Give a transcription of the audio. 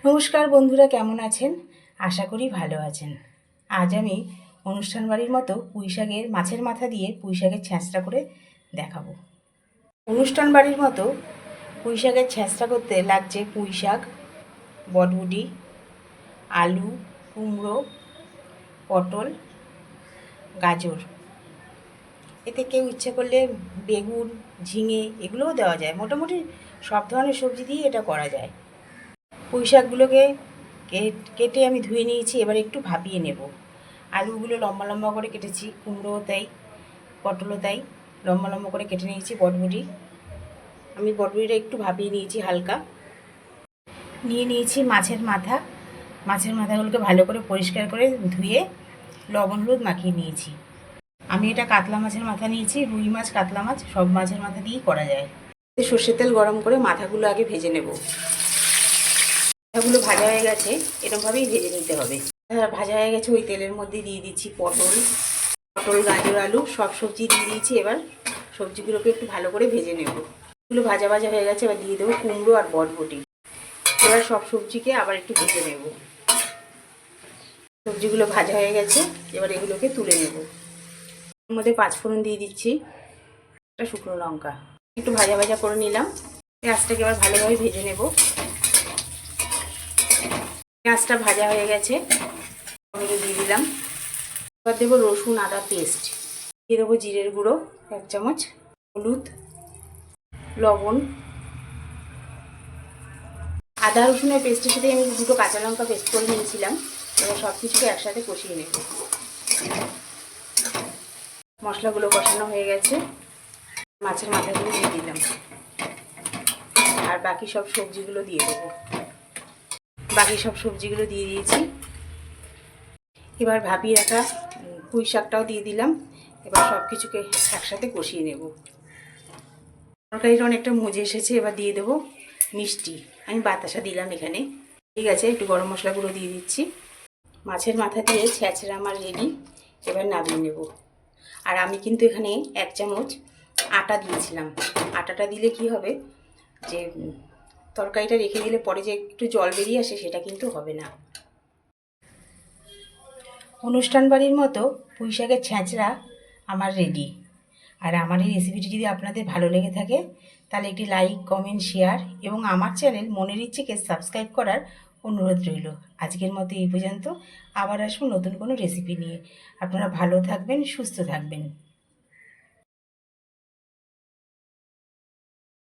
নমস্কার বন্ধুরা, কেমন আছেন? আশা করি ভালো আছেন। আজ আমি অনুষ্ঠান বাড়ির মতো পুঁইশাকের মাছের মাথা দিয়ে পুঁইশাকের ছ্যাঁচড়া করে দেখাবো। অনুষ্ঠান বাড়ির মতো পুঁইশাকের ছ্যাঁচড়া করতে লাগছে পুঁইশাক, বটবুটি, আলু, কুমড়ো, পটল, গাজর। এতে কেউ ইচ্ছে করলে বেগুন, ঝিঙে এগুলোও দেওয়া যায়। মোটামুটি সব ধরনের সবজি দিয়ে এটা করা যায়। পুঁইশাকগুলোকে কেটে আমি ধুয়ে নিয়েছি, এবার একটু ভাপিয়ে নেব। আলুগুলো লম্বা লম্বা করে কেটেছি, কুমড়োও তাই, পটলও তাই লম্বা লম্বা করে কেটে নিয়েছি। বটবুটি, আমি বটবুটিটা একটু ভাপিয়ে নিয়েছি হালকা। নিয়ে নিয়েছি মাছের মাথা। মাছের মাথাগুলোকে ভালো করে পরিষ্কার করে ধুয়ে লবণ হলুদ মাখিয়ে নিয়েছি। আমি এটা কাতলা মাছের মাথা নিয়েছি। রুই মাছ, কাতলা মাছ সব মাছের মাথা দিয়েই করা যায়। সর্ষের তেল গরম করে মাথাগুলো আগে ভেজে নেব। মাথাগুলো ভাজা হয়ে গেছে, এরকমভাবেই ভেজে নিতে হবে। ভাজা হয়ে গেছে, ওই তেলের মধ্যে দিয়ে দিচ্ছি পটল, গাজর, আলু সব সবজি দিয়ে দিয়েছি। এবার সবজিগুলোকে একটু ভালো করে ভেজে নেব। এগুলো ভাজা ভাজা হয়ে গেছে, এবার দিয়ে দেবো কুমড়ো আর বটবটি। এবার সব সবজিকে আবার একটু ভেজে নেব। সবজিগুলো ভাজা হয়ে গেছে, এবার এগুলোকে তুলে নেব। এর মধ্যে 5 ফোড়ন দিয়ে দিচ্ছি, একটা শুকনো লঙ্কা, একটু ভাজা ভাজা করে নিলাম। পেঁয়াজটাকে এবার ভালোভাবে ভেজে নেব। পেঁয়াজটা ভাজা হয়ে গেছে, টমেটো দিয়ে দিলাম। এবার দেবো রসুন আদা পেস্ট, দিয়ে দেবো জিরের গুঁড়ো 1 চামচ, হলুদ, লবণ। আদা রসুনের পেস্টের সাথে আমি 2টো কাঁচা লঙ্কা পেস্ট করে নিয়েছিলাম। এবার সব কিছুকে একসাথে কষিয়ে নেব। মশলাগুলো কষানো হয়ে গেছে, মাছের মাথাগুলো দিয়ে দিলাম, আর বাকি সব সবজিগুলো দিয়ে দেবো। বাকি সব সবজিগুলো দিয়ে দিয়েছি। এবার ভাপিয়ে রাখা পুঁই শাকটাও দিয়ে দিলাম। এবার সব কিছুকে একসাথে কষিয়ে নেব। তরকারিটা অনেকটা মজে এসেছে, এবার দিয়ে দেবো মিষ্টি। আমি বাতাসা দিলাম এখানে। ঠিক আছে, একটু গরম মশলা গুঁড়ো দিয়ে দিচ্ছি। মাছের মাথা দিয়ে ছ্যাঁচড়া আমার রেডি। এবার নামিয়ে নেব। আর আমি কিন্তু এখানে 1 চামচ আটা দিয়েছিলাম। আটাটা দিলে কি হবে, যে তরকারিটা রেখে দিলে পরে যে একটু জল বেরিয়ে আসে, সেটা কিন্তু হবে না। অনুষ্ঠান বাড়ির মতো পুঁইশাকের ছ্যাঁচড়া আমার রেডি। আর আমার এই রেসিপিটি যদি আপনাদের ভালো লেগে থাকে, তাহলে একটি লাইক, কমেন্ট, শেয়ার এবং আমার চ্যানেল মনের ইচ্ছেকে সাবস্ক্রাইব করার অনুরোধ রইল। আজকের মতো এই পর্যন্ত। আবার আসবো নতুন কোনো রেসিপি নিয়ে। আপনারা ভালো থাকবেন, সুস্থ থাকবেন।